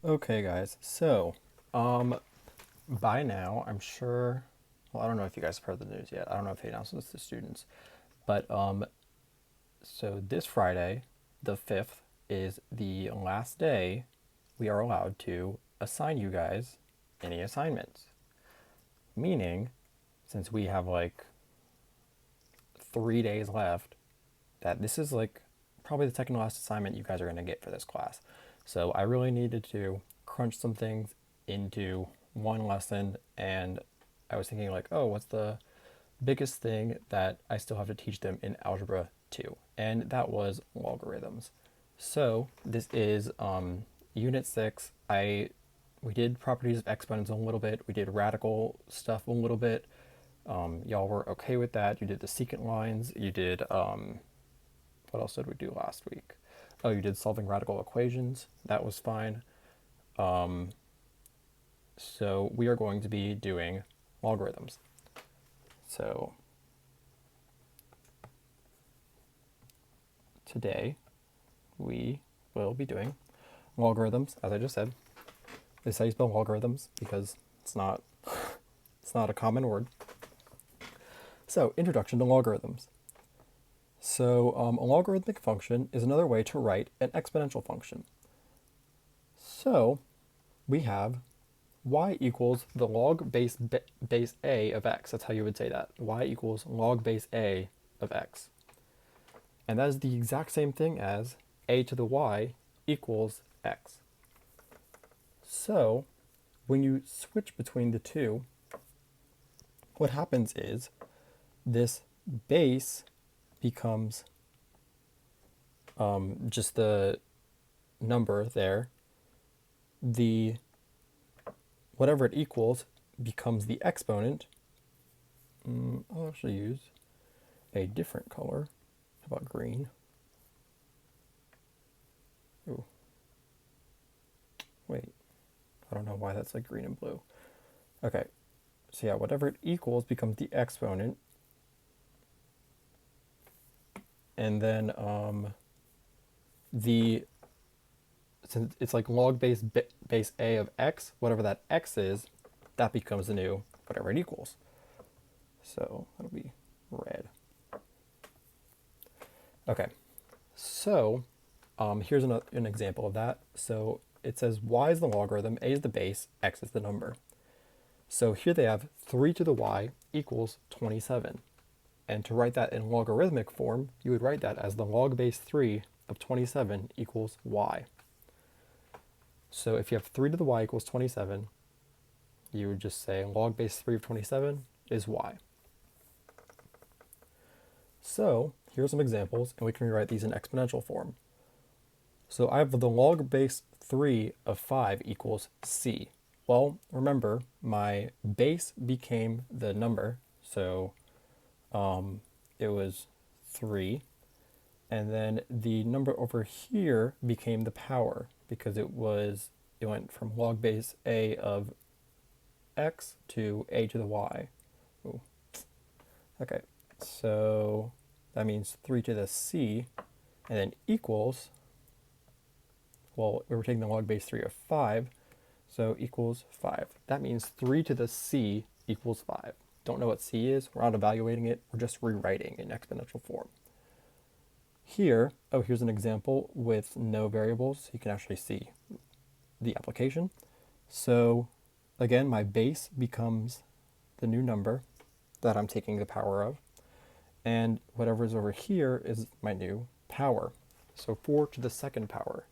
Okay, guys. By now, I'm sure. Well, I don't know if you guys have heard the news yet. I don't know if he announced this to students, but so this Friday, the 5th, is the last day we are allowed to assign you guys any assignments. Meaning, since we have like 3 days left, that this is like probably the second to last assignment you guys are going to get for this class. So I really needed to crunch some things into one lesson, and I was thinking like, oh, what's the biggest thing that I still have to teach them in Algebra 2? And that was logarithms. So this is Unit 6. We did properties of exponents a little bit. We did radical stuff a little bit. Y'all were okay with that. You did the secant lines. You did what else did we do last week? Oh, you did solving radical equations. That was fine. So we are going to be doing logarithms. So today we will be doing logarithms, as I just said. This is how you spell logarithms because it's not it's not a common word. So, introduction to logarithms. So, a logarithmic function is another way to write an exponential function. So, we have y equals the log base a of x. That's how you would say that. Y equals log base a of x. And that is the exact same thing as a to the y equals x. So, when you switch between the two, what happens is this base becomes just the number there. The whatever it equals becomes the exponent. I'll actually use a different color. How about green? Ooh. Wait. I don't know why that's like green and blue. Okay. So yeah, whatever it equals becomes the exponent. And then since it's like log base a of x, whatever that x is, that becomes the new whatever it equals. So that'll be red. Okay, so here's an example of that. So it says y is the logarithm, a is the base, x is the number. So here they have 3 to the y equals 27. And to write that in logarithmic form, you would write that as the log base 3 of 27 equals y. So if you have 3 to the y equals 27, you would just say log base 3 of 27 is y. So here are some examples, and we can rewrite these in exponential form. So I have the log base 3 of 5 equals c. Well, remember, my base became the number, so it was 3. And then the number over here became the power because it went from log base a of x to a to the y. Ooh. Okay, so that means 3 to the c, and then equals, well, we were taking the log base 3 of 5, so equals 5. That means 3 to the c equals 5. Don't know what c is, we're not evaluating it, we're just rewriting in exponential form. Here, here's an example with no variables. You can actually see the application. So again, my base becomes the new number that I'm taking the power of, and whatever is over here is my new power. So 4 to the second power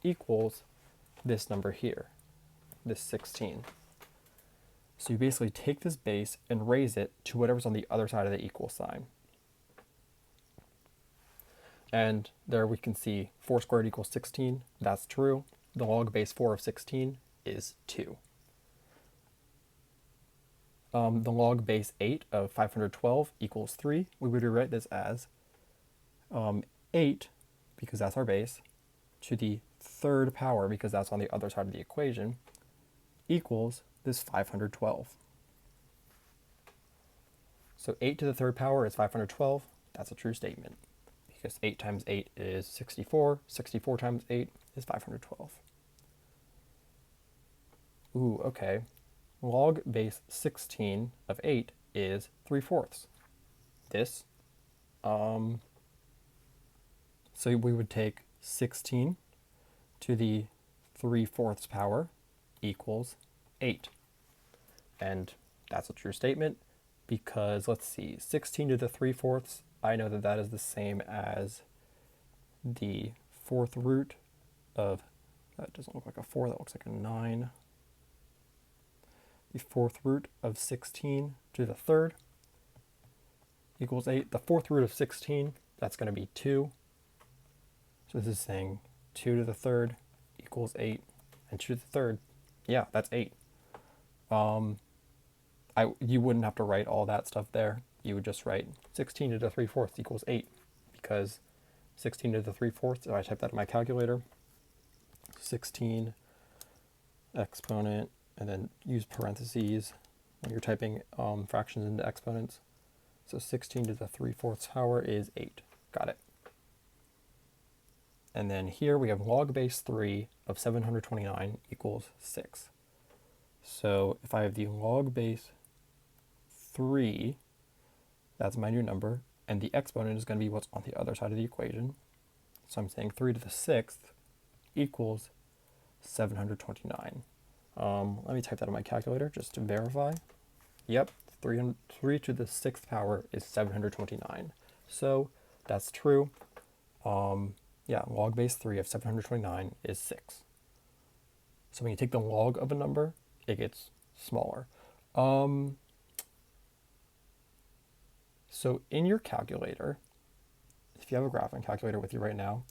equals this number here, this 16. So you basically take this base and raise it to whatever's on the other side of the equal sign. And there we can see 4 squared equals 16. That's true. The log base 4 of 16 is 2. The log base 8 of 512 equals 3. We would rewrite this as 8, because that's our base, to the third power, because that's on the other side of the equation, equals this 512. So 8 to the third power is 512. That's a true statement, because 8 times 8 is 64. 64 times 8 is 512. ooh, okay. Log base 16 of 8 is 3/4. This, um, so we would take 16 to the 3/4 power equals 8. And that's a true statement because, let's see, 16 to the 3/4, I know that that is the same as the fourth root of, that doesn't look like a 4, that looks like a 9. The fourth root of 16 to the third equals 8. The fourth root of 16, that's going to be 2. So this is saying 2 to the third equals 8. And 2 to the third, yeah, that's 8. You wouldn't have to write all that stuff there. You would just write 16 to the 3/4 equals 8, because 16 to the 3/4, if I type that in my calculator, 16 exponent, and then use parentheses when you're typing fractions into exponents. So 16 to the 3/4 power is 8. Got it. And then here we have log base 3 of 729 equals 6. So if I have the log base 3, that's my new number, and the exponent is going to be what's on the other side of the equation. So I'm saying 3 to the 6th equals 729. Let me type that in my calculator just to verify. Yep, 3 to the 6th power is 729. So that's true. Yeah, log base 3 of 729 is 6. So when you take the log of a number, it gets smaller. So in your calculator, if you have a graphing calculator with you right now,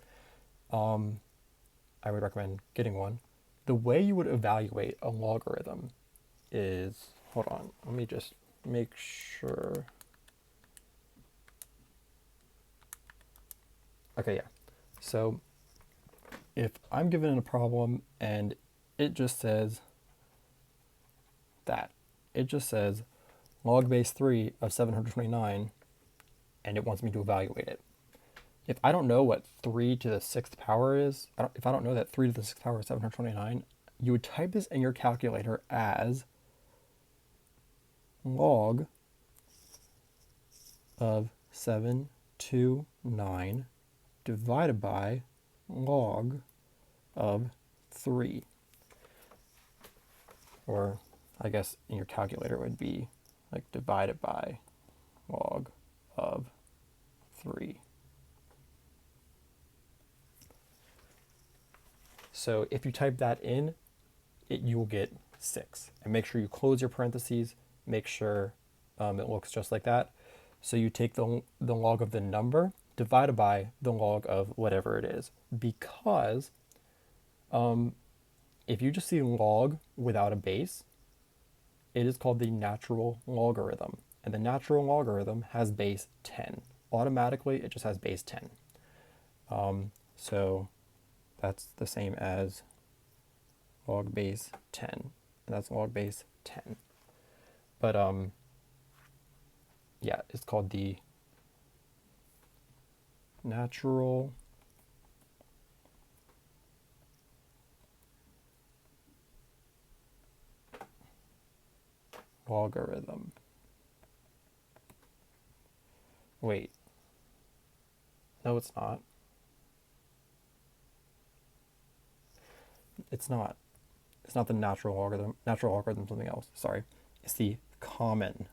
I would recommend getting one. The way you would evaluate a logarithm is, hold on, let me just make sure. Okay, yeah. So if I'm given a problem and it just says that, it just says log base 3 of 729, and it wants me to evaluate it. If I don't know what 3 to the 6th power is, if I don't know that 3 to the 6th power is 729, you would type this in your calculator as log of 729 divided by log of 3. Or I guess in your calculator it would be like divided by log of 3. So if you type that in, you will get 6. And make sure you close your parentheses. Make sure it looks just like that. So you take the log of the number divided by the log of whatever it is. Because if you just see log without a base, it is called the natural logarithm. And the natural logarithm has base 10. Automatically, it just has base 10. So that's the same as log base 10. And that's log base 10. But yeah, it's called the natural logarithm. Wait. No, it's not. It's not. It's not the natural logarithm. Natural logarithm is something else. Sorry. It's the common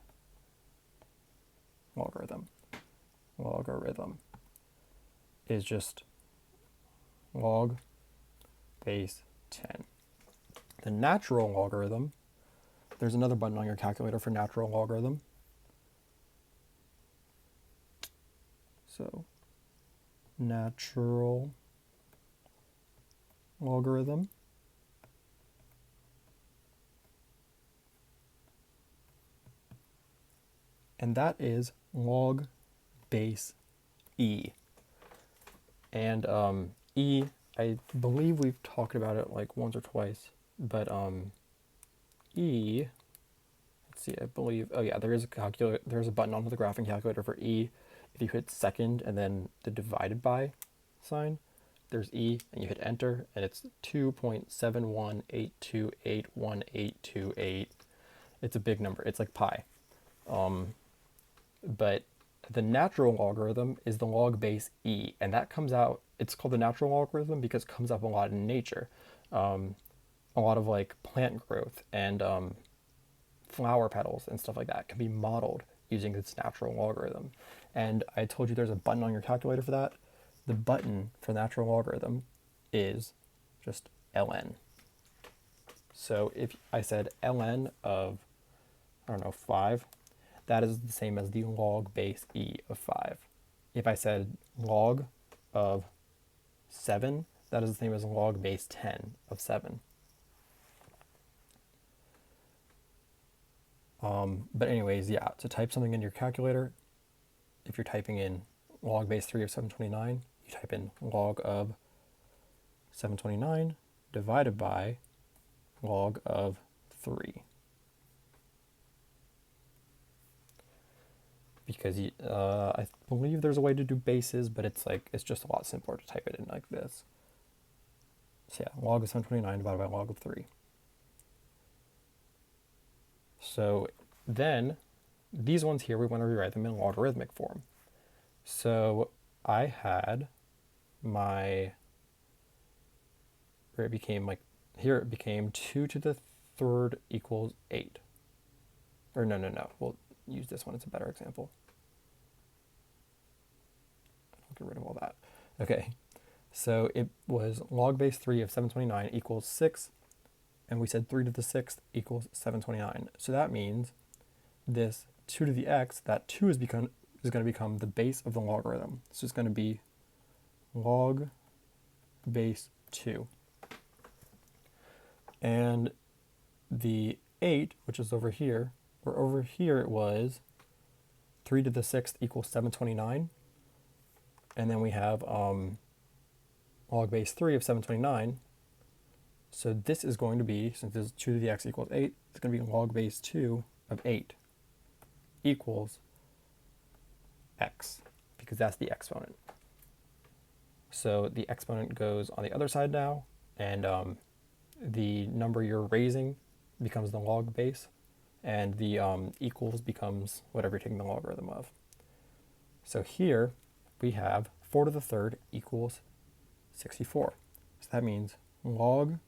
logarithm. Logarithm is just log base 10. The natural logarithm, there's another button on your calculator for natural logarithm. So, natural logarithm. And that is log base e. And e, I believe we've talked about it like once or twice, but e, let's see, I believe, oh yeah, there's a button on the graphing calculator for e. If you hit second and then the divided by sign, there's E, and you hit enter, and it's 2.718281828. It's a big number. It's like pi. But the natural logarithm is the log base E, and that comes out, it's called the natural logarithm because it comes up a lot in nature. A lot of like plant growth and flower petals and stuff like that can be modeled using this natural logarithm. And I told you there's a button on your calculator for that. The button for natural logarithm is just ln. So if I said ln of, I don't know, 5, that is the same as the log base E of 5. If I said log of 7, that is the same as log base 10 of 7. But anyways, yeah, to type something in your calculator, if you're typing in log base 3 of 729, you type in log of 729 divided by log of 3. Because I believe there's a way to do bases, but it's just a lot simpler to type it in like this. So yeah, log of 729 divided by log of 3. So then these ones here, we want to rewrite them in logarithmic form. So I had my, where it became like, here it became 2 to the third equals 8. Or no, we'll use this one, it's a better example. I'll get rid of all that. Okay, so it was log base 3 of 729 equals 6, and we said 3 to the 6th equals 729. So that means this 2 to the x, that 2 is going to become the base of the logarithm. So it's going to be log base 2. And the 8, which is over here, or over here it was 3 to the 6th equals 729. And then we have log base 3 of 729. So this is going to be, since this is 2 to the x equals 8, it's going to be log base 2 of 8 equals x, because that's the exponent. So the exponent goes on the other side now, and the number you're raising becomes the log base, and the equals becomes whatever you're taking the logarithm of. So here we have 4 to the third equals 64. So that means log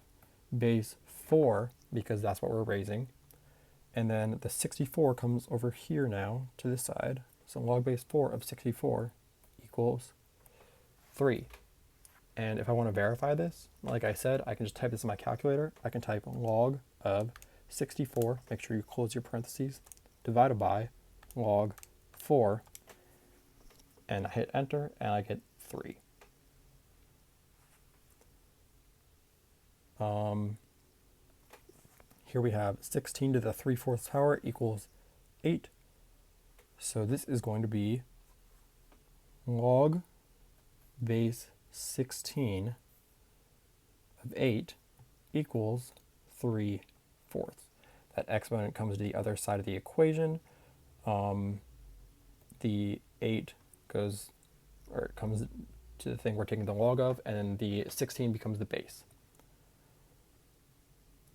base 4, because that's what we're raising, and then the 64 comes over here now to this side. So log base 4 of 64 equals 3. And if I want to verify this, like I said, I can just type this in my calculator. I can type log of 64, make sure you close your parentheses, divided by log 4, and I hit enter, and I get 3. Here we have 16 to the 3/4 power equals 8. So this is going to be log base 16 of 8 equals 3/4. That exponent comes to the other side of the equation. The 8 goes, or it comes to the thing we're taking the log of, and then the 16 becomes the base.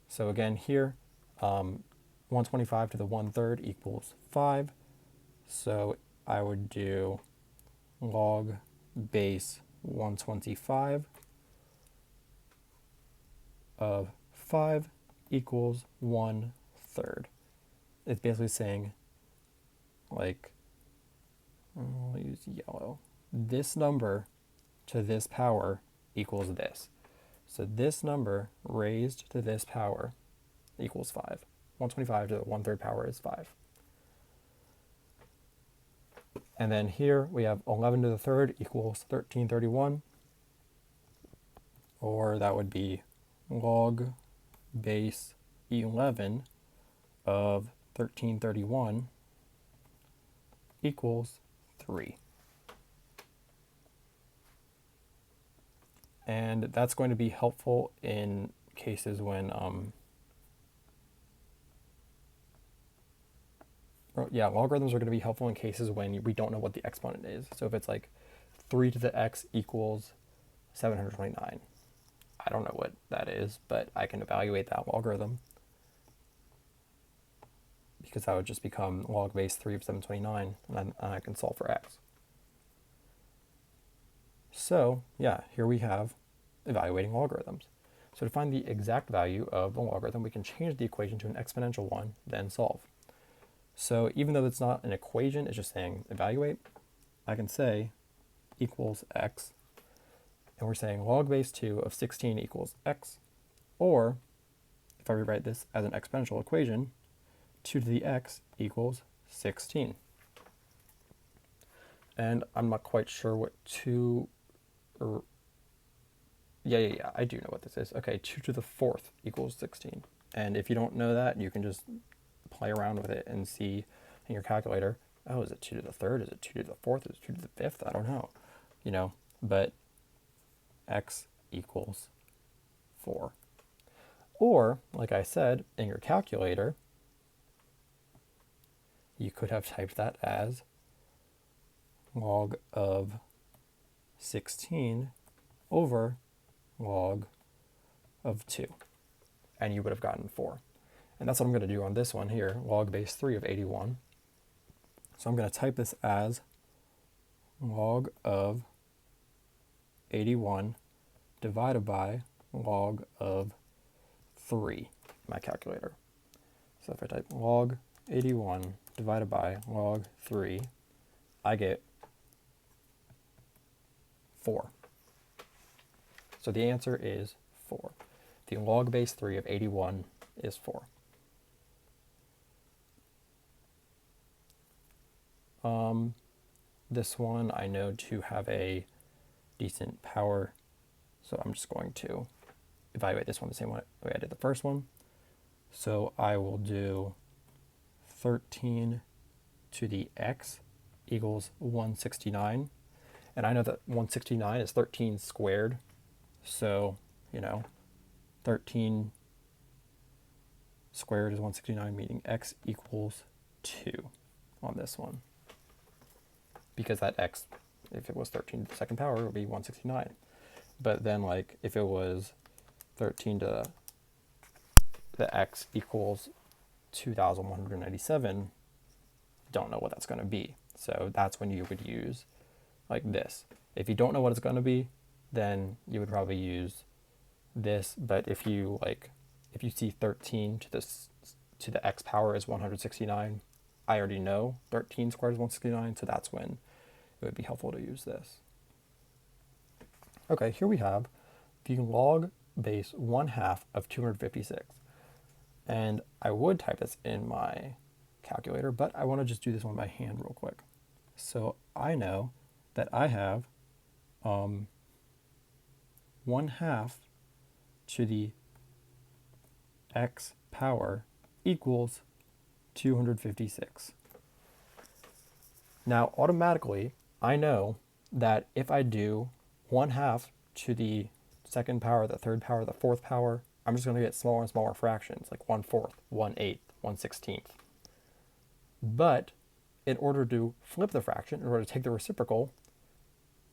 So again here, 125 to the 1/3 equals 5. So I would do log base 125 of 5 equals 1/3. It's basically saying, like, I'll use yellow. This number to this power equals this. So this number raised to this power equals 5. 125 to the 1/3 power is 5. And then here we have 11 to the 3rd equals 1331. Or that would be log base 11 of 1331 equals 3. And that's going to be helpful in cases when, logarithms are going to be helpful in cases when we don't know what the exponent is. So if it's like 3 to the x equals 729. I don't know what that is, but I can evaluate that logarithm because that would just become log base 3 of 729, and I can solve for x. So yeah, here we have evaluating logarithms. So to find the exact value of a logarithm, we can change the equation to an exponential one, then solve. So even though it's not an equation, it's just saying evaluate, I can say equals x, and we're saying log base 2 of 16 equals x, or if I rewrite this as an exponential equation, 2 to the x equals 16. And I'm not quite sure what 2, or yeah, I do know what this is. Okay, 2 to the 4th equals 16. And if you don't know that, you can just play around with it and see in your calculator, oh, is it 2 to the 3rd? Is it 2 to the 4th? Is it 2 to the 5th? I don't know. But x equals 4. Or, like I said, in your calculator, you could have typed that as log of 16 over log of 2. And you would have gotten 4. And that's what I'm going to do on this one here, log base 3 of 81. So I'm going to type this as log of 81 divided by log of 3 in my calculator. So if I type log 81 divided by log 3, I get 4. So the answer is 4. The log base 3 of 81 is 4. This one I know to have a decent power, so I'm just going to evaluate this one the same way I did the first one. So I will do 13 to the x equals 169. And I know that 169 is 13 squared. So, 13 squared is 169, meaning x equals 2 on this one. Because that x, if it was 13 to the second power, it would be 169. But then, if it was 13 to the x equals 2,197, don't know what that's going to be. So that's when you would use this. If you don't know what it's going to be, then you would probably use this. But if you see 13 to the x power is 169, I already know 13 squared is 169, so that's when it would be helpful to use this. Okay, here we have the log base 1/2 of 256. And I would type this in my calculator, but I want to just do this one by hand real quick. So I know that I have 1/2 to the x power equals 256. Now, automatically, I know that if I do 1/2 to the second power, the third power, the fourth power, I'm just going to get smaller and smaller fractions, like 1/4, 1/8, 1/16. But in order to flip the fraction, in order to take the reciprocal,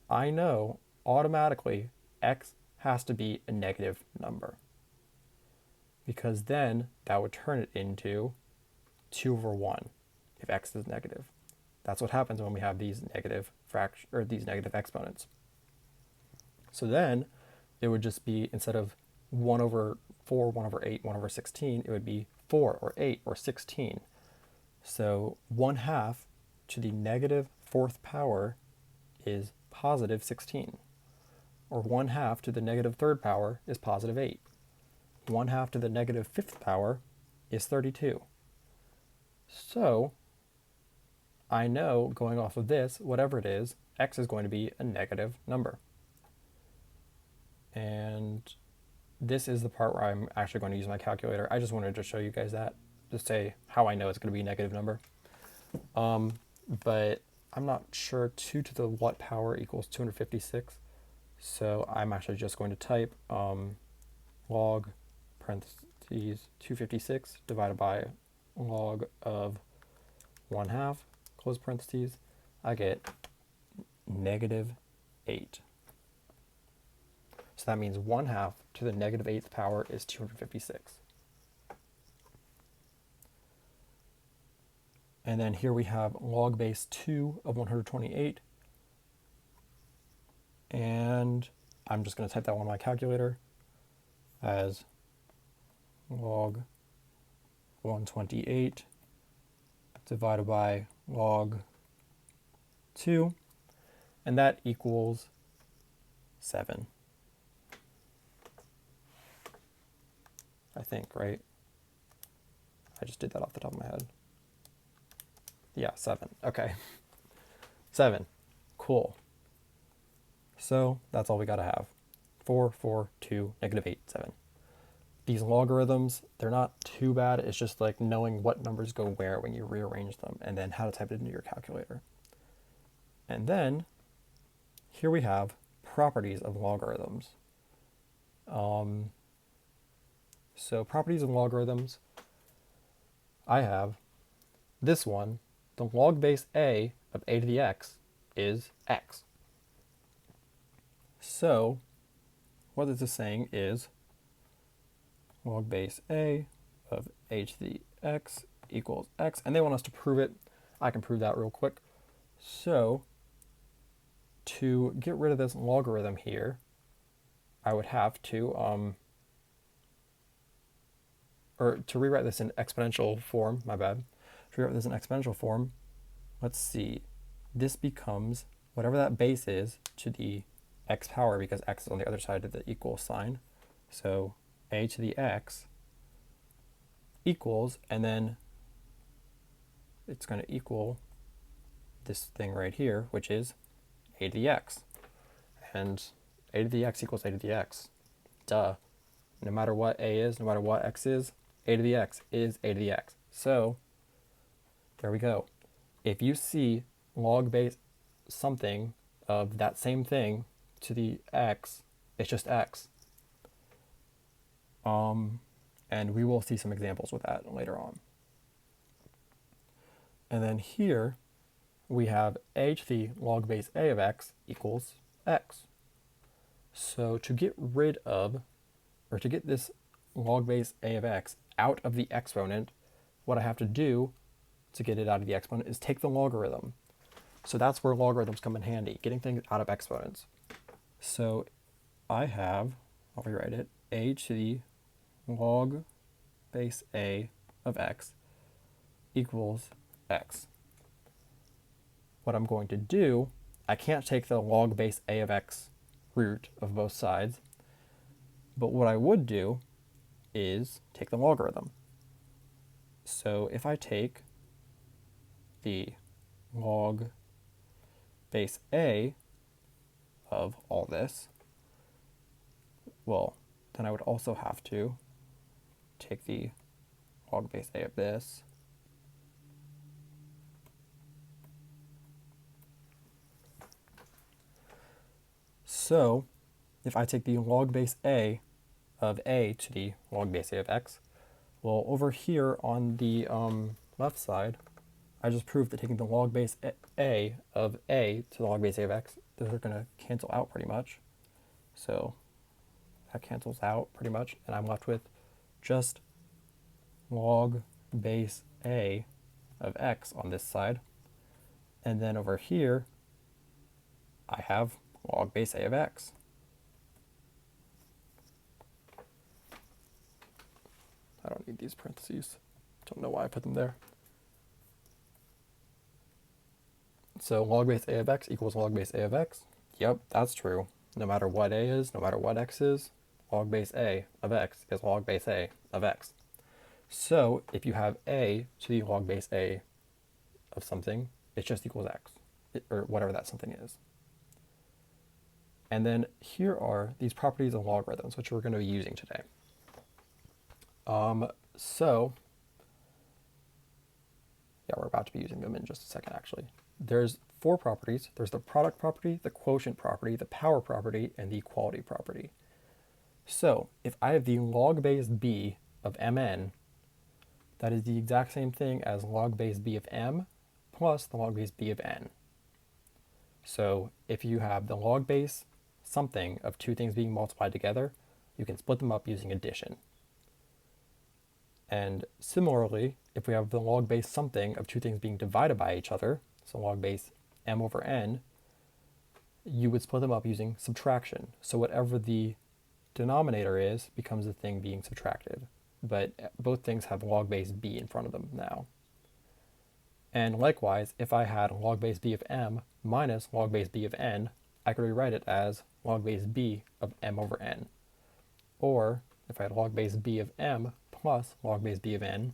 I know automatically x has to be a negative number. Because then that would turn it into 2 over 1 if x is negative. That's what happens when we have these negative these negative exponents. So then it would just be, instead of 1 over 4, 1 over 8, 1 over 16, it would be 4 or 8 or 16. So 1/2 to the negative fourth power is positive 16. Or 1/2 to the negative third power is positive 8. 1/2 to the negative fifth power is 32. So I know, going off of this, whatever it is, x is going to be a negative number. And this is the part where I'm actually going to use my calculator. I just wanted to show you guys that, to say how I know it's going to be a negative number. But I'm not sure 2 to the what power equals 256. So I'm actually just going to type log parentheses 256 divided by log of 1/2, close parentheses. I get -8. So that means 1/2 to the negative 8th power is 256. And then here we have log base 2 of 128. And I'm just going to type that one on my calculator as log 128 divided by log 2. And that equals 7. I think, right? I just did that off the top of my head. Yeah, 7. Okay. 7. Cool. So that's all we got to have. 4, 4, 2, negative 8, 7. These logarithms, they're not too bad. It's just like knowing what numbers go where when you rearrange them and then how to type it into your calculator. And then here we have properties of logarithms. So properties of logarithms, I have this one. The log base a of a to the x is x. So what this is saying is log base a of a to the x equals x. And they want us to prove it. I can prove that real quick. So to get rid of this logarithm here, I would have to, or to rewrite this in exponential form, my bad. To rewrite this in exponential form, let's see. This becomes whatever that base is to the x power, because x is on the other side of the equal sign. So a to the x equals, and then it's going to equal this thing right here, which is a to the x. And a to the x equals a to the x. Duh. No matter what a is, no matter what x is, a to the x is a to the x. So there we go. If you see log base something of that same thing to the x, it's just x. And we will see some examples with that later on. And then here we have a to the log base a of x equals x. So to get rid of, or to get this log base a of x out of the exponent, what I have to do to get it out of the exponent is take the logarithm. So that's where logarithms come in handy, getting things out of exponents. So I have, I'll rewrite it, a to the log base a of x equals x. What I'm going to do, I can't take the log base a of x root of both sides, but what I would do is take the logarithm. So if I take the log base a of all this, well, then I would also have to take the log base a of this, so if I take the log base a of a to the log base a of x, well, over here on the left side, I just proved that taking the log base a of a to the log base a of x, those are going to cancel out pretty much. So that cancels out pretty much, and I'm left with just log base a of x on this side. And then over here, I have log base a of x. I don't need these parentheses. Don't know why I put them there. So log base a of x equals log base a of x. Yep, that's true. No matter what a is, no matter what x is, log base a of x is log base a of x. So if you have a to the log base a of something, it just equals x, or whatever that something is. And then here are these properties of logarithms, which we're going to be using today. So yeah, we're about to be using them in just a second, actually. There's 4 properties. There's the product property, the quotient property, the power property, and the equality property. So if I have the log base b of mn, that is the exact same thing as log base b of m plus the log base b of n. So if you have the log base something of two things being multiplied together, you can split them up using addition. And similarly, if we have the log base something of two things being divided by each other, so log base m over n, you would split them up using subtraction. So whatever the denominator is becomes the thing being subtracted. But both things have log base b in front of them now. And likewise, if I had log base b of m minus log base b of n, I could rewrite it as log base b of m over n. Or if I had log base b of m plus log base b of n,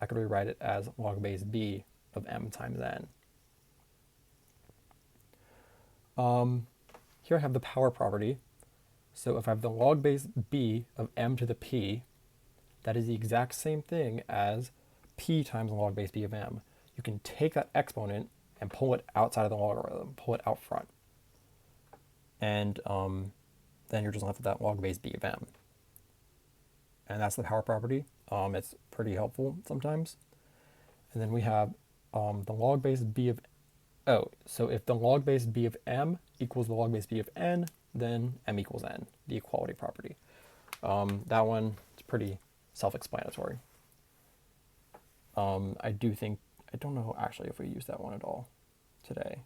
I could rewrite it as log base b of m times n. Here I have the power property. So if I have the log base b of m to the p, that is the exact same thing as p times log base b of m. You can take that exponent and pull it outside of the logarithm, pull it out front. And then you're just left with that log base b of m. And that's the power property. It's pretty helpful sometimes. And then we have the log base b of, so if the log base b of m equals the log base b of n, then m equals n, the equality property. That one is pretty self-explanatory. I don't know actually if we use that one at all today.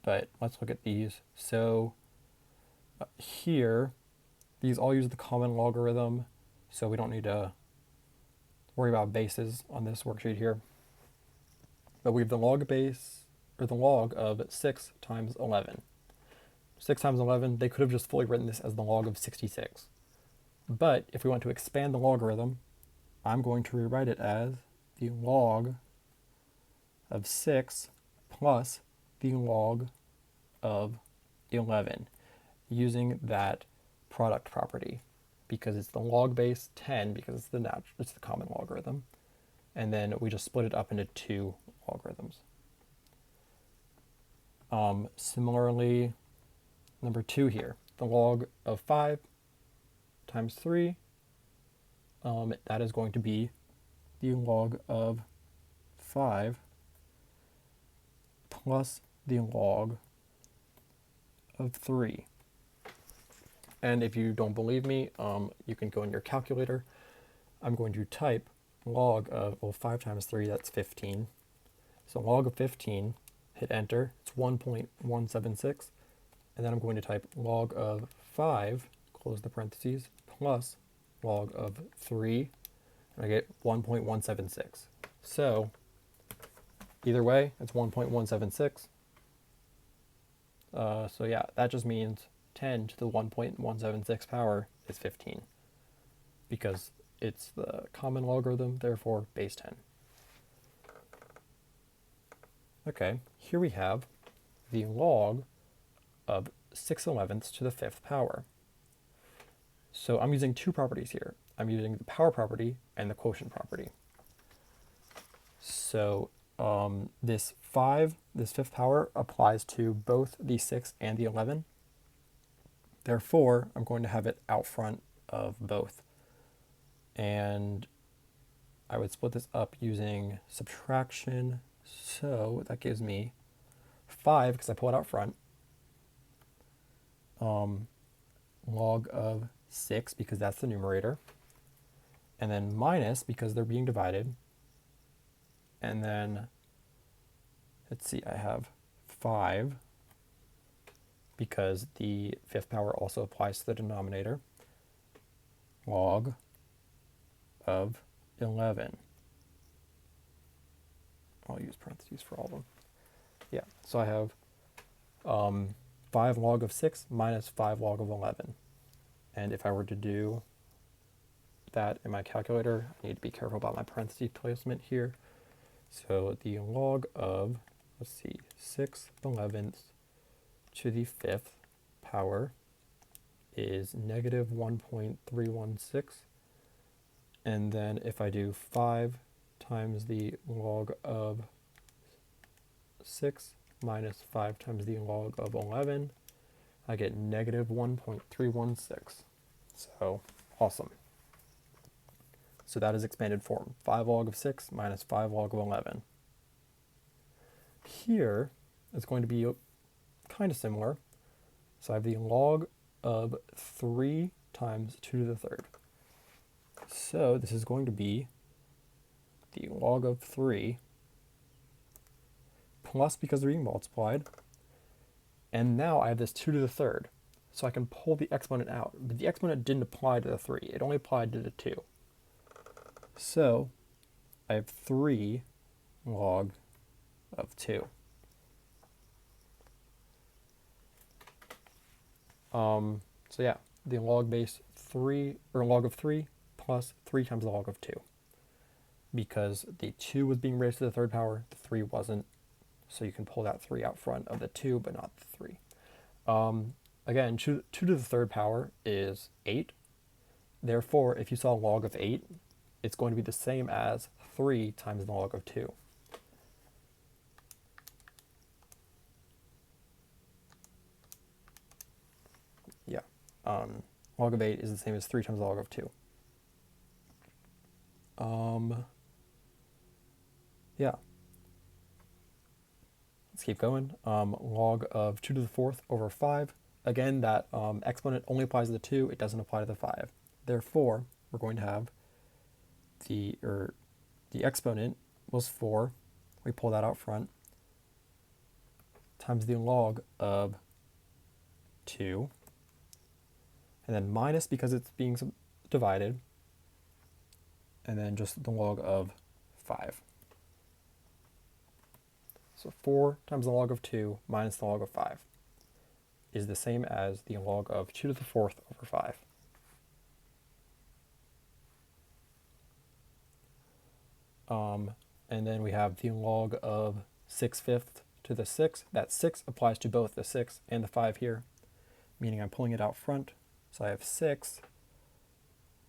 But let's look at these. So here, these all use the common logarithm, so we don't need to worry about bases on this worksheet here. But we have the log base, or the log of 6 times 11. 6 times 11, they could have just fully written this as the log of 66. But if we want to expand the logarithm, I'm going to rewrite it as the log of 6 plus the log of 11, using that product property, because it's the log base 10 because it's the common logarithm, and then we just split it up into two logarithms. Similarly, number 2 here, the log of 5 times 3, that is going to be the log of 5 plus the log of 3. And if you don't believe me, you can go in your calculator. I'm going to type log of, 5 times 3, that's 15. So log of 15, hit enter, it's 1.176. And then I'm going to type log of 5, close the parentheses, plus log of 3, and I get 1.176. So either way, it's 1.176. So yeah, that just means 10 to the 1.176 power is 15, because it's the common logarithm, therefore base 10. Okay, here we have the log of 6/11 to the 5th power. So I'm using two properties here. I'm using the power property and the quotient property. So this 5th power applies to both the 6 and the 11. Therefore, I'm going to have it out front of both. And I would split this up using subtraction. So that gives me 5, because I pull it out front, log of 6, because that's the numerator, and then minus, because they're being divided, and then, let's see, I have 5, because the 5th power also applies to the denominator, log of 11. I'll use parentheses for all of them. Yeah, so I have 5 log of 6 minus 5 log of 11. And if I were to do that in my calculator, I need to be careful about my parentheses placement here. So the log of, 6/11 to the 5th power is negative 1.316. And then if I do 5 times the log of 6 minus 5 times the log of 11, I get negative 1.316. So awesome. So that is expanded form, 5 log of 6 minus 5 log of 11. Here it's going to be kind of similar. So I have the log of 3 times 2 to the third. So this is going to be the log of 3 plus, because they're being multiplied, and now I have this 2 to the third. So I can pull the exponent out, but the exponent didn't apply to the 3. It only applied to the 2. So I have 3 log of 2. So yeah, the log base 3, or log of 3 plus 3 times the log of 2. Because the 2 was being raised to the third power, the 3 wasn't. So you can pull that 3 out front of the 2, but not the 3. Again, 2 to the third power is 8. Therefore, if you saw log of 8, it's going to be the same as 3 times the log of 2. Yeah. Log of 8 is the same as 3 times the log of 2. Yeah. Let's keep going. Log of 2 to the fourth over 5. Again, that exponent only applies to the 2. It doesn't apply to the 5. Therefore, we're going to have the exponent was 4. We pull that out front. Times the log of 2. And then minus, because it's being divided. And then just the log of 5. So 4 times the log of 2 minus the log of 5 is the same as the log of 2 to the fourth over 5. And then we have the log of 6/5 to the 6. That 6 applies to both the 6 and the 5 here, meaning I'm pulling it out front. So I have 6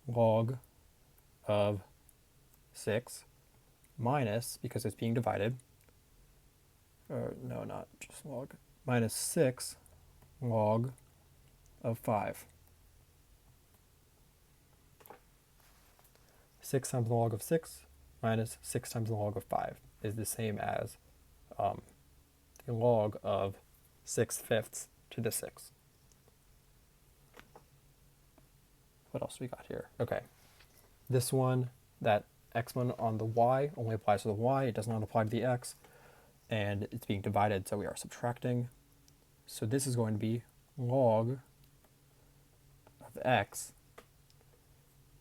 log of 6 minus, because it's being divided, or no, not just log, minus 6 log of 5. 6 times the log of 6 minus 6 times the log of 5 is the same as the log of 6/5 to the 6. What else we got here? Okay. This one, that exponent on the y only applies to the y. It does not apply to the x. And it's being divided, so we are subtracting. So this is going to be log of x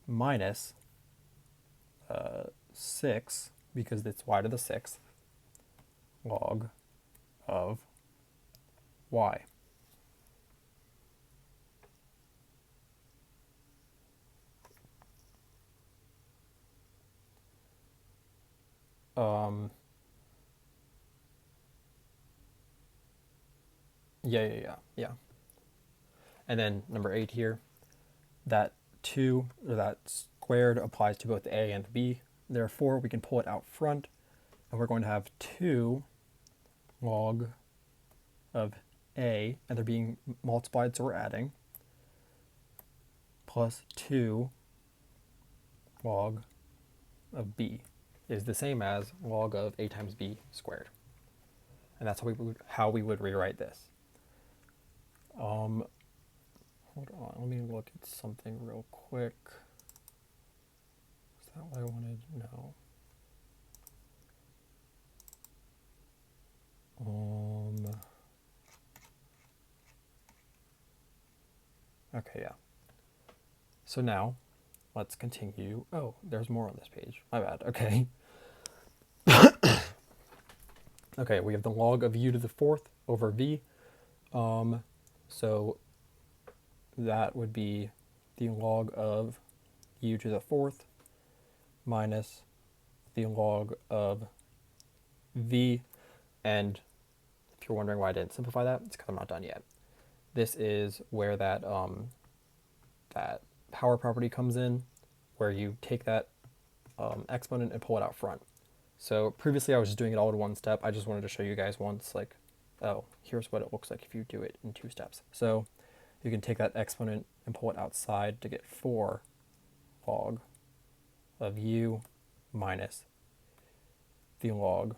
minus 6, because it's y to the 6th, log of y. Yeah. And then number 8 here, that 2, or that squared, applies to both the a and the b. Therefore, we can pull it out front, and we're going to have 2 log of a, and they're being multiplied, so we're adding, plus 2 log of b is the same as log of a times b squared. And that's how we would rewrite this. Hold on, let me look at something real quick. Is that what I wanted? No. Okay, yeah. So now, let's continue. Oh, there's more on this page. My bad. Okay. Okay, we have the log of u to the fourth over v. So that would be the log of u to the fourth minus the log of v. And if you're wondering why I didn't simplify that, it's because I'm not done yet. This is where that that power property comes in, where you take that exponent and pull it out front. So previously I was just doing it all in one step. I just wanted to show you guys once, like, oh, here's what it looks like if you do it in 2 steps. So you can take that exponent and pull it outside to get 4 log of u minus the log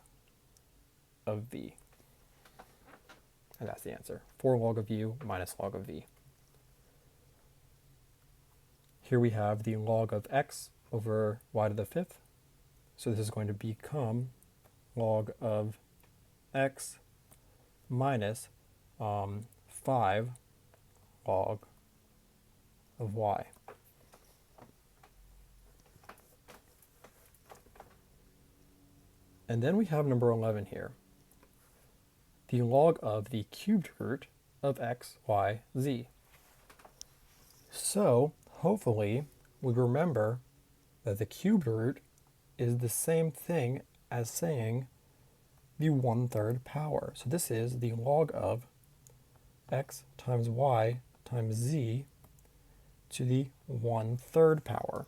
of v. And that's the answer. 4 log of u minus log of v. Here we have the log of x over y to the 5th. So this is going to become log of x minus 5 log of y. And then we have number 11 here. The log of the cubed root of x, y, z. So hopefully we remember that the cubed root is the same thing as saying the 1/3 power. So this is the log of x times y times z to the 1/3 power.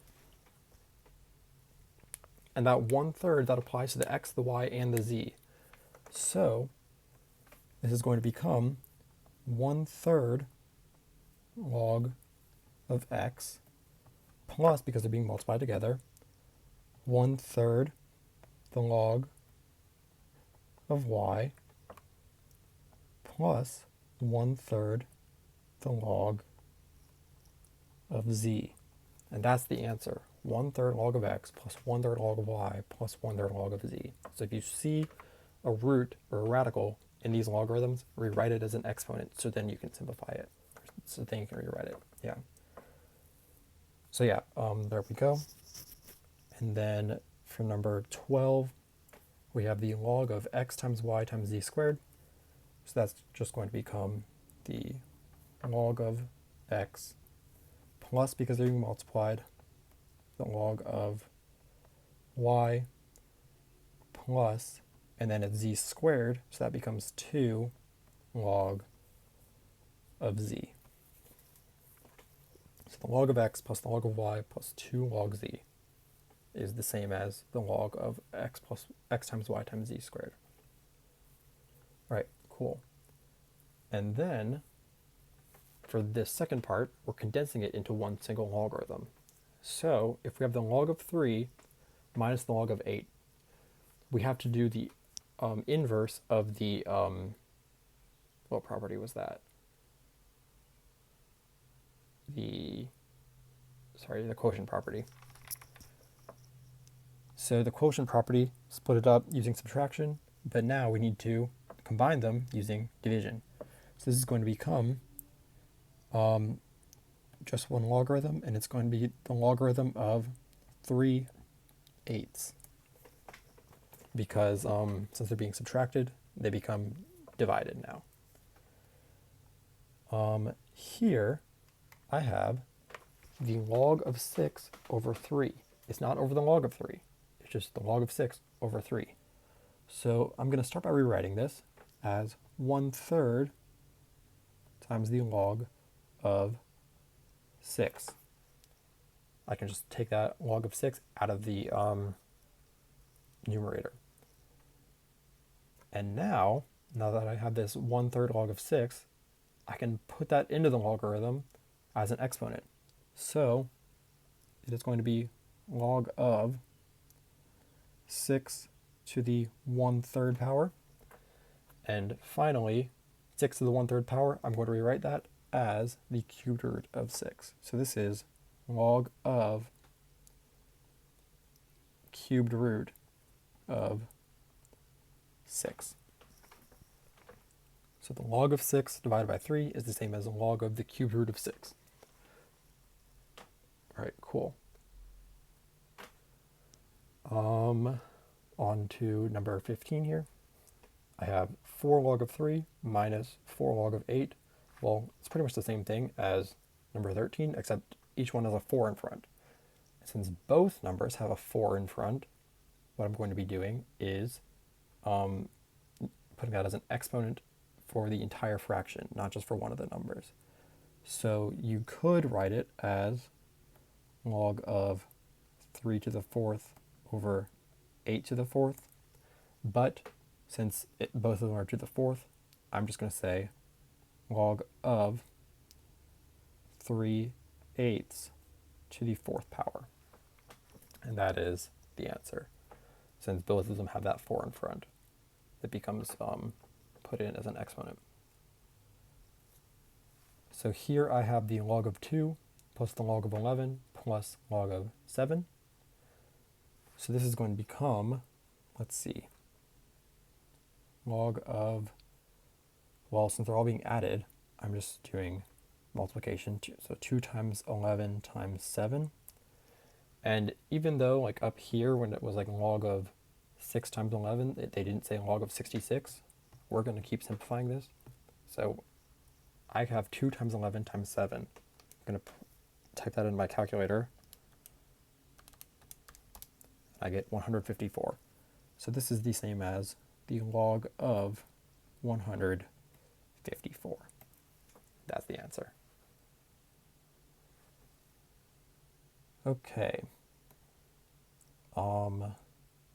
And that 1/3, that applies to the x, the y, and the z. So this is going to become 1/3 log of x plus, because they're being multiplied together, 1/3 the log of y plus 1/3 the log of z. And that's the answer. 1/3 log of x plus 1/3 log of y plus 1/3 log of z. So if you see a root or a radical in these logarithms, rewrite it as an exponent so then you can simplify it. So then you can rewrite it. Yeah. So yeah, there we go. And then for number 12, we have the log of x times y times z squared. So that's just going to become the log of x plus, because they're being multiplied, the log of y plus, and then it's z squared, so that becomes 2 log of z. So the log of x plus the log of y plus 2 log z is the same as the log of x plus x times y times z squared. All right, cool. And then for this second part, we're condensing it into one single logarithm. So if we have the log of 3 minus the log of 8, we have to do the inverse of the, what property was that? The quotient property. So the quotient property, split it up using subtraction, but now we need to combine them using division. So this is going to become just one logarithm, and it's going to be the logarithm of 3/8. Because since they're being subtracted, they become divided now. Here I have the log of 6 over 3. It's not over the log of 3. It's just the log of 6 over 3. So I'm going to start by rewriting this as 1/3 times the log of 6. I can just take that log of 6 out of the numerator. And now that I have this 1/3 log of 6, I can put that into the logarithm as an exponent. So it is going to be log of 6 to the 1/3 power. And finally, 6 to the 1/3 power, I'm going to rewrite that as the cubed root of 6. So this is log of cubed root of 6. So the log of 6 divided by 3 is the same as the log of the cubed root of 6. All right, cool. On to number 15 here. I have 4 log of 3 minus 4 log of 8. Well, it's pretty much the same thing as number 13, except each one has a 4 in front. And since both numbers have a 4 in front, what I'm going to be doing is putting that as an exponent for the entire fraction, not just for one of the numbers. So you could write it as log of 3 to the 4th over 8 to the 4th, but since both of them are to the 4th, I'm just going to say log of 3/8 to the 4th power. And that is the answer. Since both of them have that 4 in front, it becomes put in as an exponent. So here I have the log of 2 plus the log of 11 plus log of 7. So this is going to become, let's see, log of, well, since they're all being added, I'm just doing multiplication. So 2 times 11 times 7. And even though like up here when it was like log of 6 times 11, they didn't say log of 66, we're going to keep simplifying this. So I have 2 times 11 times 7. I'm going to type that in my calculator. I get 154. So this is the same as the log of 154. That's the answer. Okay.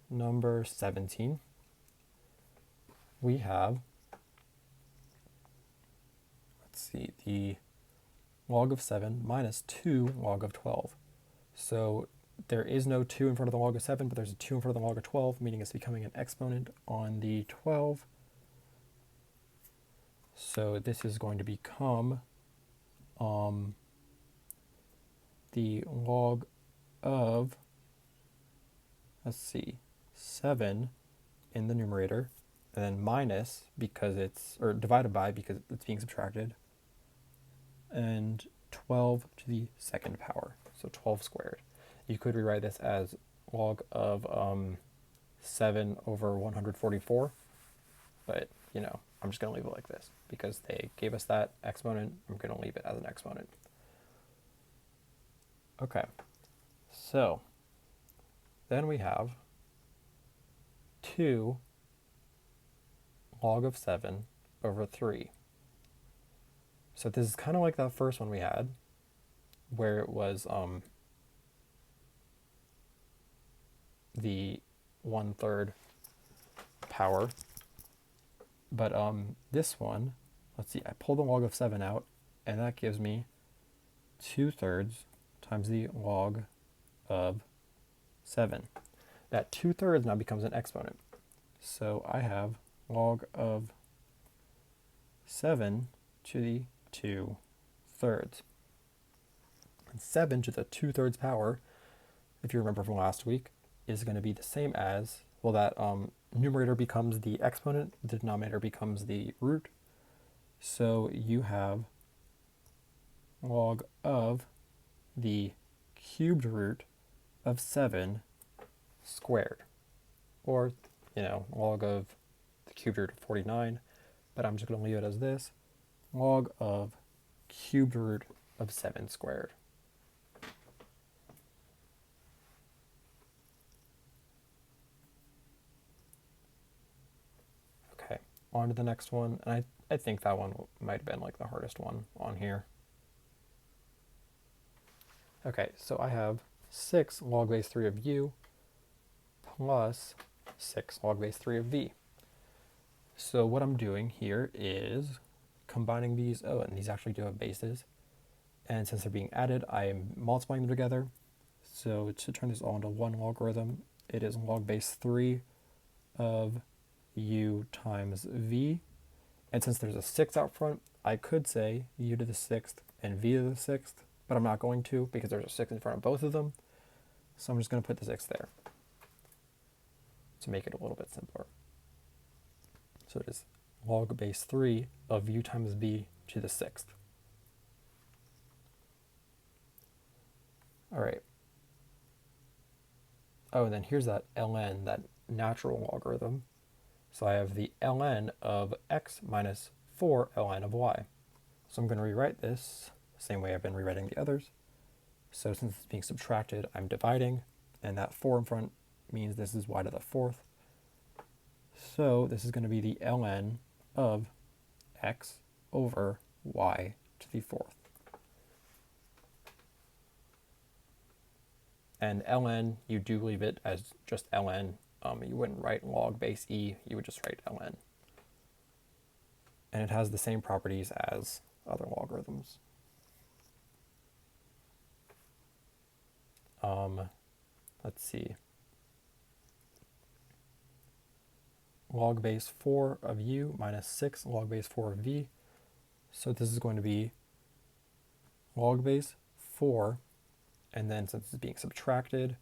Number 17. We have, let's see, the log of 7 minus 2 log of 12. So there is no 2 in front of the log of 7, but there's a 2 in front of the log of 12, meaning it's becoming an exponent on the 12. So this is going to become the log of, let's see, 7 in the numerator, and then minus because it's, or divided by because it's being subtracted, and 12 to the second power, so 12 squared. You could rewrite this as log of 7 over 144, but I'm just going to leave it like this because they gave us that exponent. I'm going to leave it as an exponent. Okay, so then we have 2 log of 7 over 3. So this is kind of like that first one we had, where it was the 1/3 power. But this one, let's see, I pulled the log of 7 out, and that gives me 2/3 times the log of 7. That 2/3 now becomes an exponent. So I have log of 7 to the 2/3. And 7 to the 2/3 power, if you remember from last week, is going to be the same as, well, that numerator becomes the exponent, the denominator becomes the root. So you have log of the cubed root of 7 squared, or log of the cubed root of 49, but I'm just going to leave it as this, log of cubed root of 7 squared. Okay, on to the next one, and I think that one might have been like the hardest one on here. Okay, so I have 6 log base 3 of u plus 6 log base 3 of v. So what I'm doing here is combining these. Oh, and these actually do have bases. And since they're being added, I'm multiplying them together. So to turn this all into one logarithm, it is log base 3 of u times v. And since there's a 6 out front, I could say u to the 6th and v to the 6th, but I'm not going to because there's a 6 in front of both of them. So I'm just going to put the 6 there to make it a little bit simpler. So it is log base 3 of u times v to the 6th. All right. Oh, and then here's that ln, that natural logarithm. So I have the ln of x minus 4 ln of y. So I'm going to rewrite this the same way I've been rewriting the others. So since it's being subtracted, I'm dividing, and that 4 in front means this is y to the 4th. So this is going to be the ln of x over y to the 4th. And ln, you do leave it as just ln. You wouldn't write log base e, you would just write ln. And it has the same properties as other logarithms. Let's see. Log base 4 of u minus 6 log base 4 of v. So this is going to be log base 4, and then since it's being subtracted,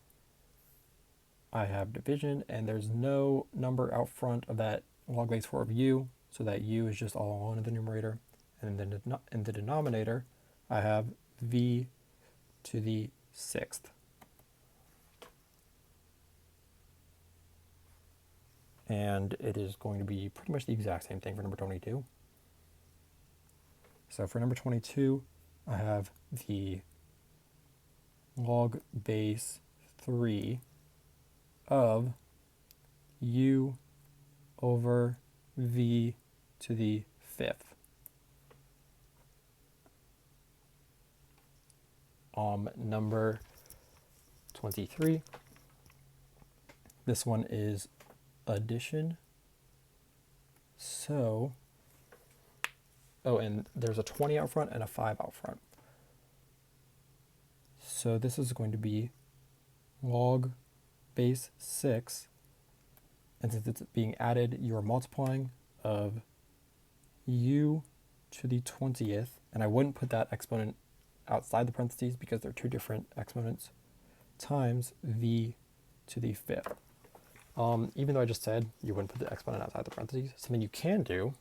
I have division, and there's no number out front of that log base 4 of u, so that u is just all alone in the numerator. And then in the denominator, I have v to the 6th. And it is going to be pretty much the exact same thing for number 22. So for number 22, I have the log base 3 of u over v to the 5th. Number 23, this one is addition. So, oh, and there's a 20 out front and a 5 out front. So this is going to be log base 6, and since it's being added, you are multiplying of u to the 20th, and I wouldn't put that exponent outside the parentheses because they're two different exponents, times v to the 5th. Even though I just said you wouldn't put the exponent outside the parentheses, something you can do,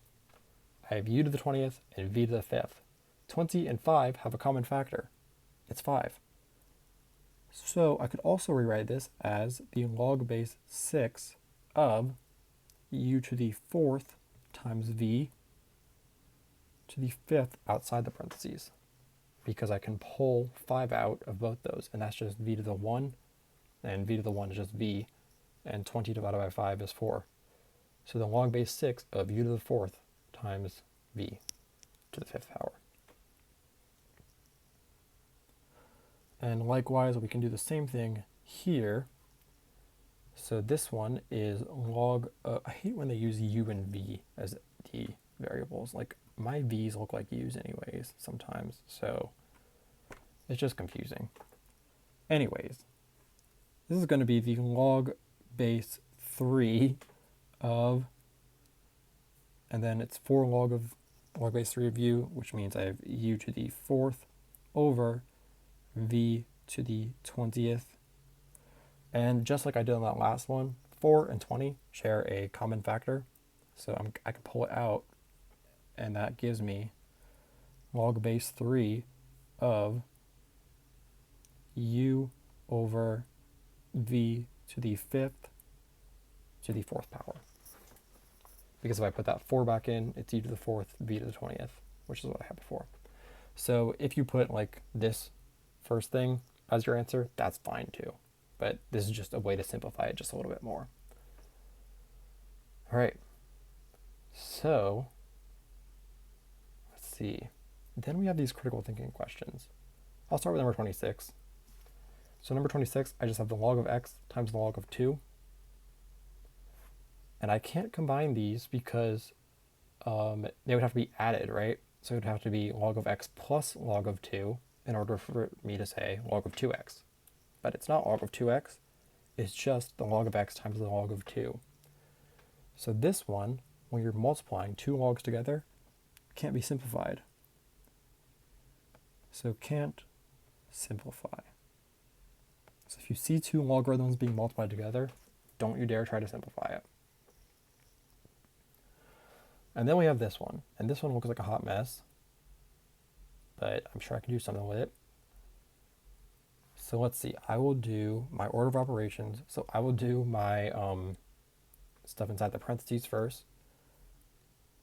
I have u to the 20th and v to the 5th. 20 and 5 have a common factor. It's 5. So I could also rewrite this as the log base 6 of u to the 4th times v to the 5th outside the parentheses, because I can pull 5 out of both those, and that's just v to the 1, and v to the 1 is just v, and 20 divided by 5 is 4. So the log base 6 of u to the 4th times v to the 5th power. And likewise, we can do the same thing here. So this one is log, I hate when they use u and v as the variables. Like, my v's look like u's anyways sometimes, so it's just confusing. Anyways, this is going to be the log base 3 of, and then it's 4 log base 3 of u, which means I have u to the 4th over v to the 20th. And just like I did on that last one, 4 and 20 share a common factor, so I can pull it out, and that gives me log base 3 of u over v to the 5th to the 4th power. Because if I put that 4 back in, it's u to the 4th, v to the 20th, which is what I had before. So if you put like this first thing as your answer, that's fine too. But this is just a way to simplify it just a little bit more. All right. So let's see. Then we have these critical thinking questions. I'll start with number 26. So number 26, I just have the log of x times the log of 2. And I can't combine these because they would have to be added, right? So it would have to be log of x plus log of 2 in order for me to say log of 2x. But it's not log of 2x, it's just the log of x times the log of 2. So this one, when you're multiplying two logs together, can't be simplified. So can't simplify. So if you see two logarithms being multiplied together, don't you dare try to simplify it. And then we have this one, and this one looks like a hot mess, but I'm sure I can do something with it. So let's see, I will do my order of operations. So I will do my stuff inside the parentheses first.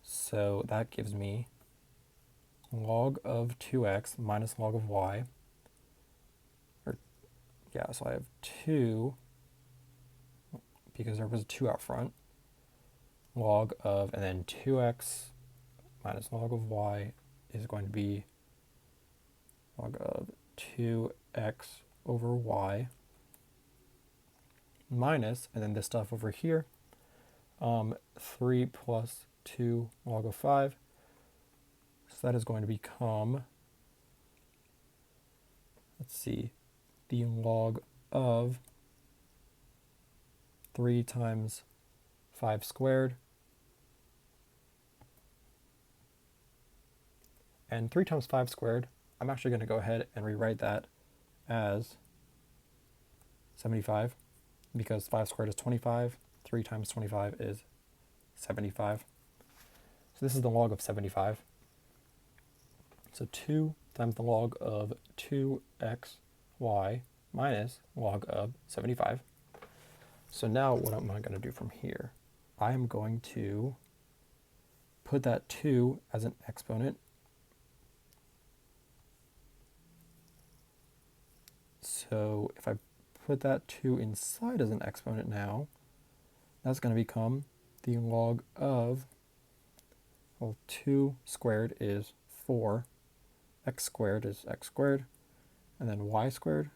So that gives me log of 2x minus log of y. So I have 2, because there was a 2 out front, log of, and then 2x minus log of y is going to be log of 2x over y minus, and then this stuff over here, 3 plus 2 log of 5. So that is going to become, let's see, the log of 3 times 5 squared. And 3 times 5 squared I'm actually going to go ahead and rewrite that as 75 because 5 squared is 25. 3 times 25 is 75. So this is the log of 75. So 2 times the log of 2xy minus log of 75. So now what am I going to do from here? I am going to put that 2 as an exponent. So if I put that 2 inside as an exponent now, that's going to become the log of, well, 2 squared is 4, x squared is x squared, and then y squared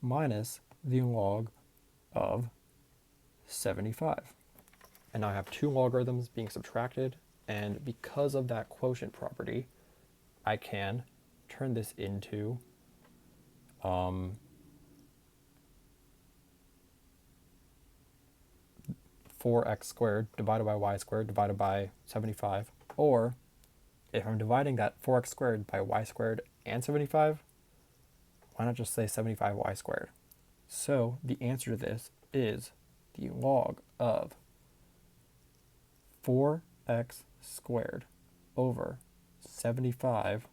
minus the log of 75. And now I have two logarithms being subtracted, and because of that quotient property, I can turn this into 4x squared divided by y squared divided by 75. Or if I'm dividing that 4x squared by y squared and 75, why not just say 75y squared? So the answer to this is the log of 4x squared over 75y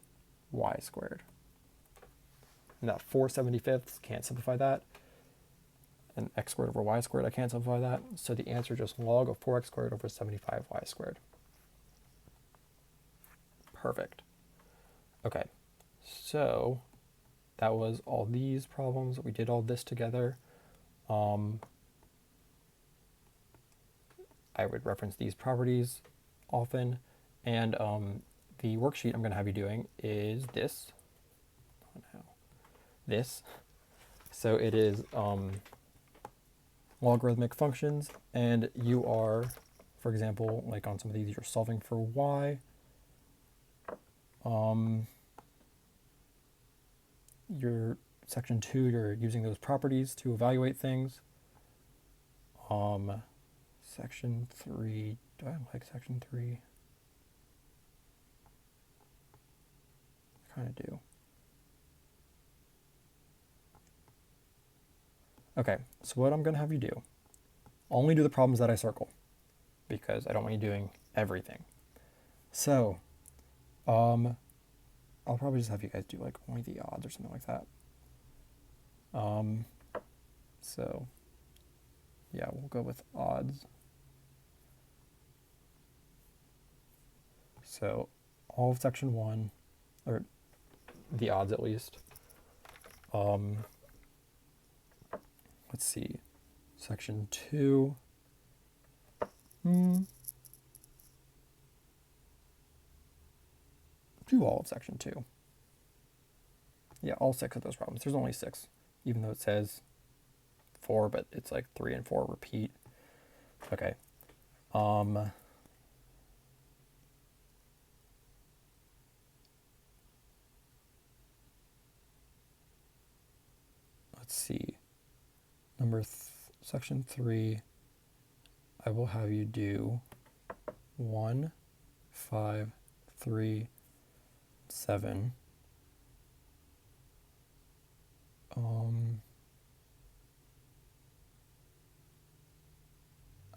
squared. Now 4/75 can't simplify that, and x squared over y squared, I can't simplify that, so the answer is just log of 4x squared over 75y squared. Perfect. Okay, so that was all these problems. We did all this together. I would reference these properties often, and the worksheet I'm going to have you doing is this. So it is logarithmic functions, and you are, for example, like on some of these, you're solving for y. Your section 2, you're using those properties to evaluate things. Section 3, do I like section 3? I kind of do. Okay, so what I'm going to have you do, only do the problems that I circle, because I don't want you doing everything. So, I'll probably just have you guys do like only the odds or something like that. So, yeah, we'll go with odds. So, all of section 1, or the odds at least. Let's see, section 2. Do all of section 2. Yeah, all 6 of those problems. There's only 6, even though it says 4, but it's like 3 and 4 repeat. Okay. Let's see. Section 3, I will have you do 1, 5, 3, 7.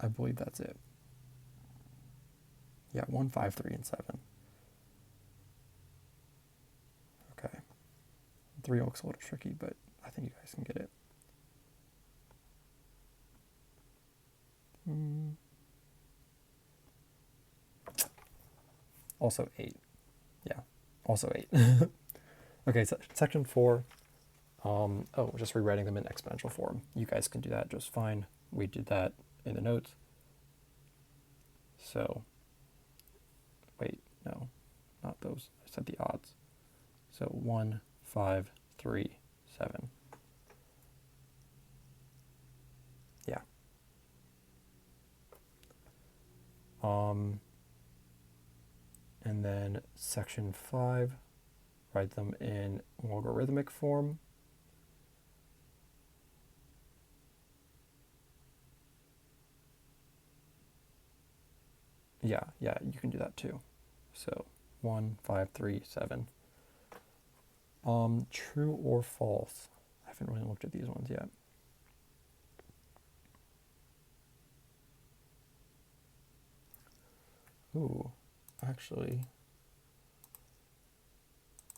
I believe that's it. Yeah, 1, 5, 3, and 7. Okay. 3 looks a little tricky, but I think you guys can get it. Also 8. Yeah, also 8. Okay, so section 4. Just rewriting them in exponential form. You guys can do that just fine. We did that in the notes. So, wait, no, not those. I said the odds. So 1, 5, 3, 7. Yeah. And then section 5, write them in logarithmic form. Yeah, you can do that too. So 1, 5, 3, 7. True or false? I haven't really looked at these ones yet. Ooh, actually,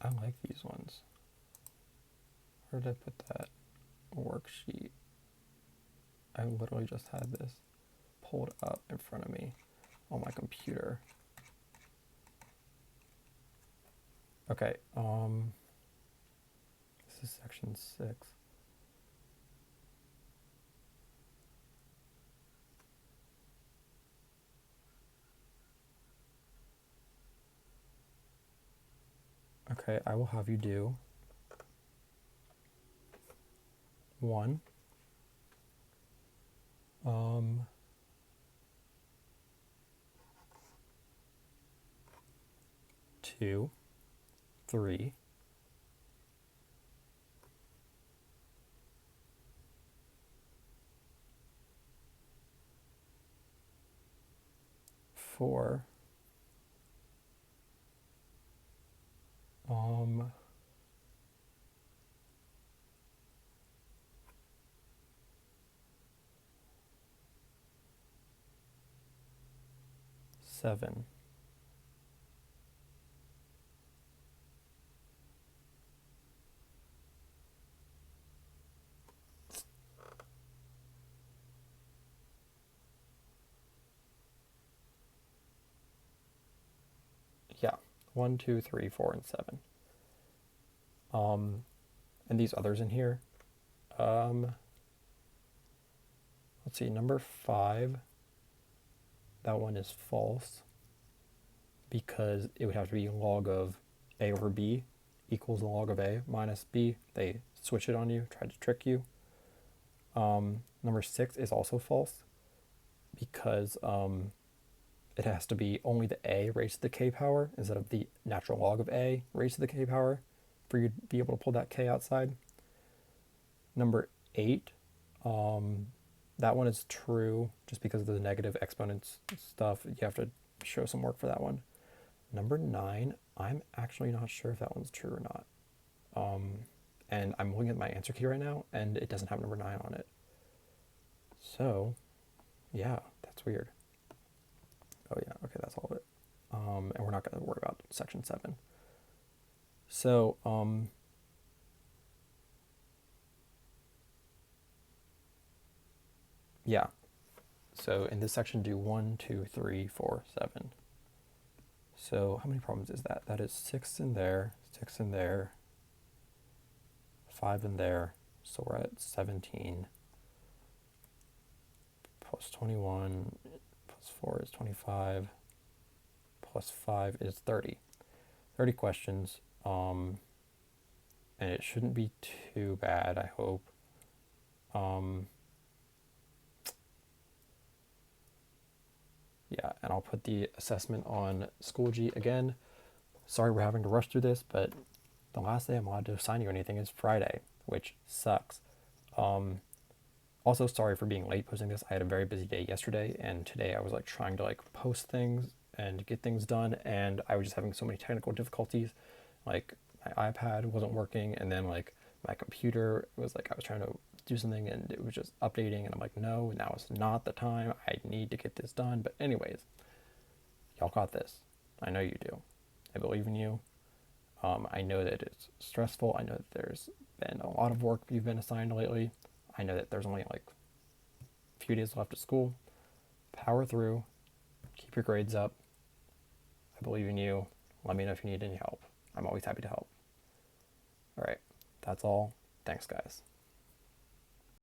I like these ones. Where did I put that worksheet? I literally just had this pulled up in front of me on my computer. Okay, this is section 6. Okay, I will have you do 1, 2, 3, 4, 7. Yeah, 1, 2, 3, 4, and 7. And these others in here, let's see, number 5, that one is false because it would have to be log of a over b equals the log of a minus b. They switch it on you, tried to trick you. Number 6 is also false because it has to be only the a raised to the k power instead of the natural log of a raised to the k power for you to be able to pull that k outside. Number 8, that one is true just because of the negative exponents stuff. You have to show some work for that one. Number 9, I'm actually not sure if that one's true or not. And I'm looking at my answer key right now, and it doesn't have number 9 on it. So, yeah, that's weird. Oh yeah, okay, that's all of it. And we're not going to worry about section 7. So, yeah. So in this section, do 1, 2, 3, 4, 7. So how many problems is that? That is 6 in there, 6 in there, 5 in there. So we're at 17. Plus 21, plus 4 is 25, plus 5 is 30. 30 questions, and it shouldn't be too bad, I hope. Yeah, and I'll put the assessment on Schoology again. Sorry we're having to rush through this, but the last day I'm allowed to assign you anything is Friday, which sucks. Also, sorry for being late posting this. I had a very busy day yesterday, and today I was like trying to like post things and get things done, and I was just having so many technical difficulties. Like my iPad wasn't working, and then like my computer was like I was trying to do something and it was just updating, and I'm like, no, now is not the time. I need to get this done. But anyways, y'all got this. I know you do. I believe in you. I know that it's stressful. I know that there's been a lot of work you've been assigned lately. I know that there's only like a few days left of school. Power through. Keep your grades up. I believe in you. Let me know if you need any help. I'm always happy to help. All right. That's all. Thanks, guys.